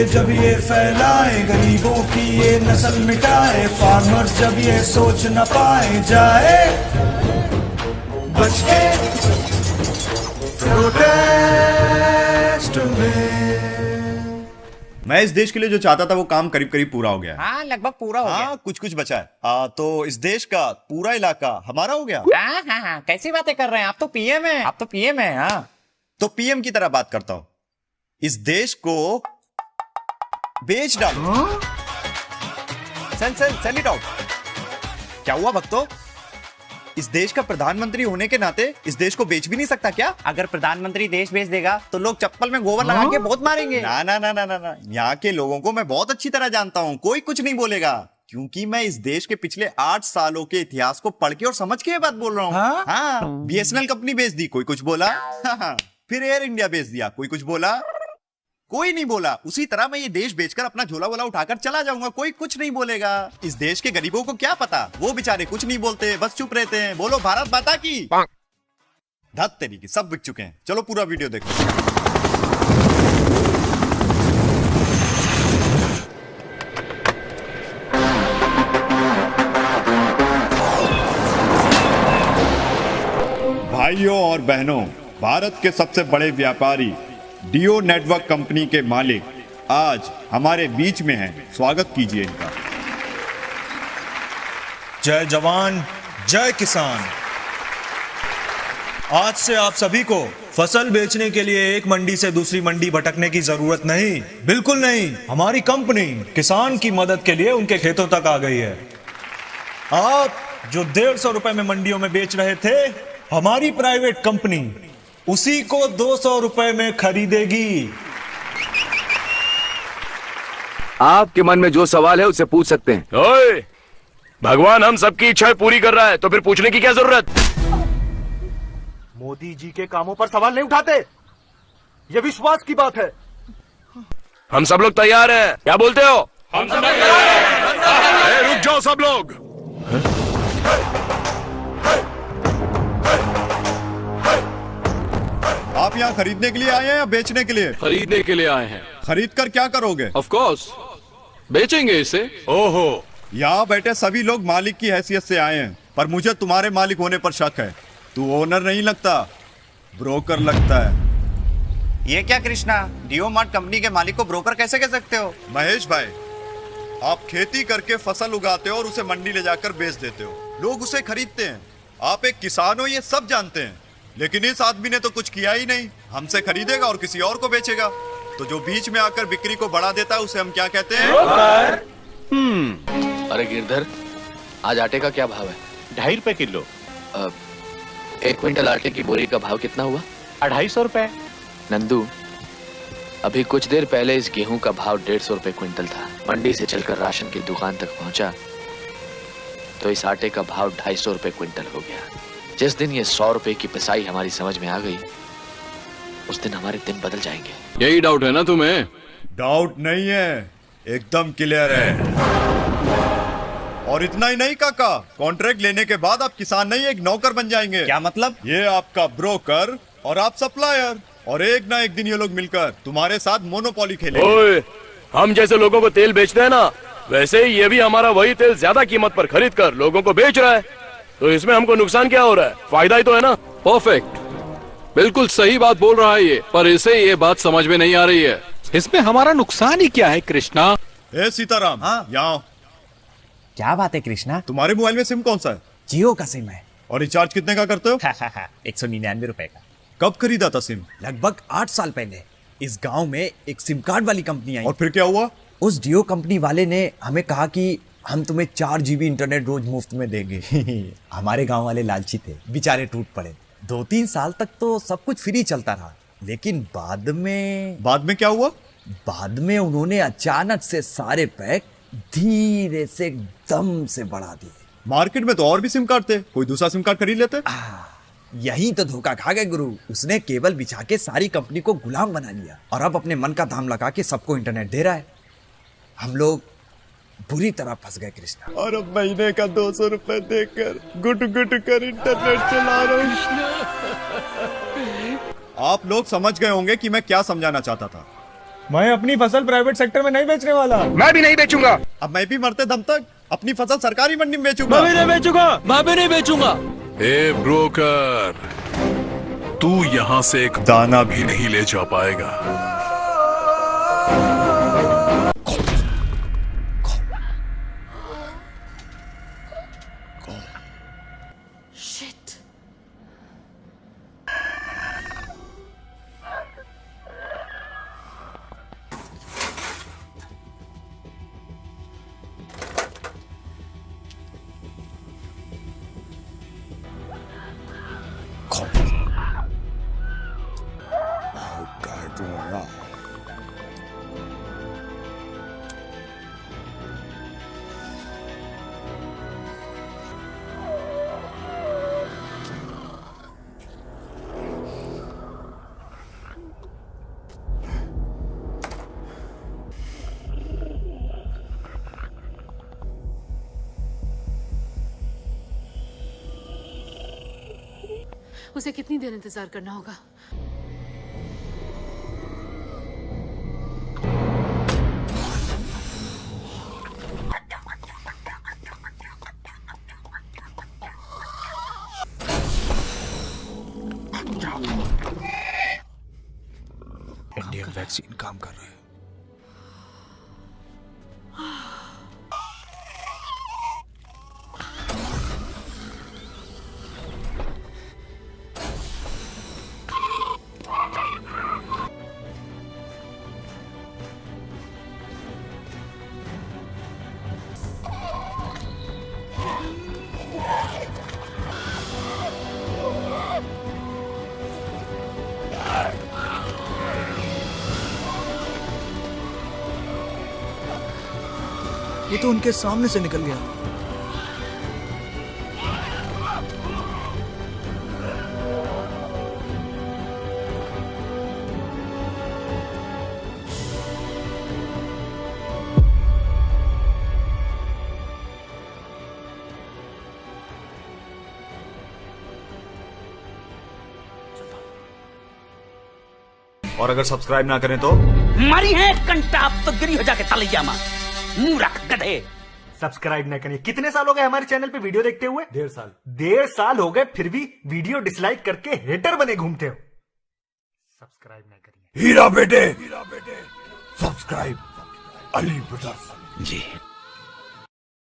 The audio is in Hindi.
जब ये फैलाए, गरीबों की ये नस्ल मिटाए, फार्मर्स जब ये सोच न पाए, जाए बच के प्रोटेस्ट में। मैं इस देश के लिए जो चाहता था वो काम करीब करीब पूरा हो गया। हाँ, लगभग पूरा हो गया। हाँ, कुछ कुछ बचा है। तो इस देश का पूरा इलाका हमारा हो गया। हाँ, कैसी बातें कर रहे हैं आप? तो पीएम है, आप तो पीएम है। हाँ, तो पीएम की तरह बात करता हूं, इस देश को बेच डालो। Sell it out. क्या हुआ भक्तों? इस देश का प्रधानमंत्री होने के नाते इस देश को बेच भी नहीं सकता क्या? अगर प्रधानमंत्री देश बेच देगा तो लोग चप्पल में गोबर लगा के बहुत मारेंगे। ना ना ना ना ना ना, यहाँ के लोगों को मैं बहुत अच्छी तरह जानता हूँ, कोई कुछ नहीं बोलेगा, क्योंकि मैं इस देश के पिछले 8 सालों के इतिहास को पढ़ के और समझ के ये बात बोल रहा हूँ। हाँ, बीएसएनएल कंपनी बेच दी, कोई कुछ बोला। फिर एयर इंडिया बेच दिया, कोई कुछ बोला, कोई नहीं बोला। उसी तरह मैं ये देश बेचकर अपना झोला वोला उठाकर चला जाऊंगा, कोई कुछ नहीं बोलेगा। इस देश के गरीबों को क्या पता, वो बेचारे कुछ नहीं बोलते, बस चुप रहते हैं। बोलो भारत माता की। धत तेरी की, सब बिक चुके हैं। चलो पूरा वीडियो देखो। भाइयों और बहनों, भारत के सबसे बड़े व्यापारी डियो नेटवर्क कंपनी के मालिक आज हमारे बीच में हैं। स्वागत कीजिए इनका। जय जवान जय किसान। आज से आप सभी को फसल बेचने के लिए एक मंडी से दूसरी मंडी भटकने की जरूरत नहीं, बिल्कुल नहीं। हमारी कंपनी किसान की मदद के लिए उनके खेतों तक आ गई है। आप जो 150 रुपए में मंडियों में बेच रहे थे, हमारी प्राइवेट कंपनी उसी को 200 रुपए में खरीदेगी। आपके मन में जो सवाल है उसे पूछ सकते हैं। ओए, भगवान हम सबकी इच्छाएं पूरी कर रहा है, तो फिर पूछने की क्या जरूरत? मोदी जी के कामों पर सवाल नहीं उठाते, ये विश्वास की बात है। हम सब लोग तैयार हैं, क्या बोलते हो? हम सब तैयार हैं। रुक जाओ सब लोग। आप यहाँ खरीदने के लिए आए हैं या बेचने के लिए? खरीदने के लिए आए हैं। खरीद कर क्या करोगे? ऑफ कोर्स बेचेंगे इसे। ओहो, यहाँ बैठे सभी लोग मालिक की हैसियत से आए हैं, पर मुझे तुम्हारे मालिक होने पर शक है। तू ओनर नहीं लगता, ब्रोकर लगता है। ये क्या कृष्णा, डियो मार्ट कंपनी के मालिक को ब्रोकर कैसे कह सकते हो? महेश भाई, आप खेती करके फसल उगाते हो और उसे मंडी ले जाकर बेच देते हो, लोग उसे खरीदते हैं। आप एक किसान हो, ये सब जानते हैं, लेकिन इस आदमी ने तो कुछ किया ही नहीं। हमसे खरीदेगा और किसी और को बेचेगा, तो जो बीच में आकर बिक्री को बढ़ा देता है उसे हम क्या कहते हैं? अरे गिरधर, आज आटे का क्या भाव है? 2.5 रुपए किलो। 1 क्विंटल आटे की बोरी का भाव कितना हुआ? 250 रुपए। नंदू, अभी कुछ देर पहले इस गेहूं का भाव 150 रुपए क्विंटल था। मंडी से चलकर राशन की दुकान तक पहुंचा तो इस आटे का भाव 250 रुपए क्विंटल हो गया। जिस दिन ये 100 रुपए की पिसाई हमारी समझ में आ गई, उस दिन हमारे दिन बदल जाएंगे। यही डाउट है ना तुम्हें? डाउट नहीं है, एकदम क्लियर है। और इतना ही नहीं काका, कॉन्ट्रैक्ट लेने के बाद आप किसान नहीं, एक नौकर बन जाएंगे। क्या मतलब? ये आपका ब्रोकर और आप सप्लायर, और एक ना एक दिन ये लोग मिलकर तुम्हारे साथ मोनोपोली खेलेंगे। ओए, हम जैसे लोगों को तेल बेचते हैं ना, वैसे ही ये भी हमारा वही तेल ज्यादा कीमत पर खरीद कर लोगों को बेच रहा है। तो इसमें हमको नुकसान क्या हो रहा है? फायदा ही तो है ना। परफेक्ट, बिल्कुल सही बात बोल रहा है ये, पर इसे ये बात समझ में नहीं आ रही है। इसमें हमारा नुकसान ही क्या है कृष्णा? ए सीताराम, यहाँ। क्या बात है कृष्णा? तुम्हारे मोबाइल में सिम कौन सा है? जियो का सिम है। और रिचार्ज कितने का करते हो? 199 रुपए का। कब खरीदा था सिम? लगभग 8 साल पहले। इस गांव में एक सिम कार्ड वाली कंपनी आई। और फिर क्या हुआ? उस जियो कंपनी वाले ने हमें कहा कि हम तुम्हें 4 GB इंटरनेट रोज मुफ्त में देंगे। हमारे गांव वाले लालची थे, बेचारे टूट पड़े। 2-3 साल तक तो सब कुछ फ्री चलता रहा, लेकिन बाद में क्या हुआ? बाद में उन्होंने अचानक से सारे पैक धीरे से एकदम से बढ़ा दिए। मार्केट में तो और भी सिम कार्ड थे, कोई दूसरा सिम कार्ड खरीद लेते। यही तो धोखा खा गए गुरु। उसने केबल बिछा के सारी कंपनी को गुलाम बना लिया और अब अपने मन का दाम लगा के सबको इंटरनेट दे रहा है। हम लोग बुरी तरह फंस गए कृष्णा। और अब महीने का 200 रुपए देकर गुट गुट कर इंटरनेट चला रहा हूं। आप लोग समझ गए होंगे कि मैं क्या समझाना चाहता था। मैं अपनी फसल प्राइवेट सेक्टर में नहीं बेचने वाला। मैं भी नहीं बेचूंगा। अब मैं भी मरते दम तक अपनी फसल सरकारी मंडी में बेचूंगा। मैं भी नहीं बेचूंगा। ए ब्रोकर, तू यहाँ से एक दाना भी नहीं ले जा पाएगा। उसे कितनी देर इंतजार करना होगा? इंडियन वैक्सीन काम कर रहा है। ये तो उनके सामने से निकल गया। और अगर सब्सक्राइब ना करें तो मारी है कंटाप तो गिरी हो जाके तलैया मां मूर्ख गधे। सब्सक्राइब न करिए। कितने साल हो गए हमारे चैनल पे वीडियो देखते हुए? 1.5 साल। 1.5 साल हो गए, फिर भी वीडियो डिसलाइक करके हेटर बने घूमते हो। सब्सक्राइब न करिए। हीरा बेटे सब्सक्राइब अली ब्रदर्स। जी।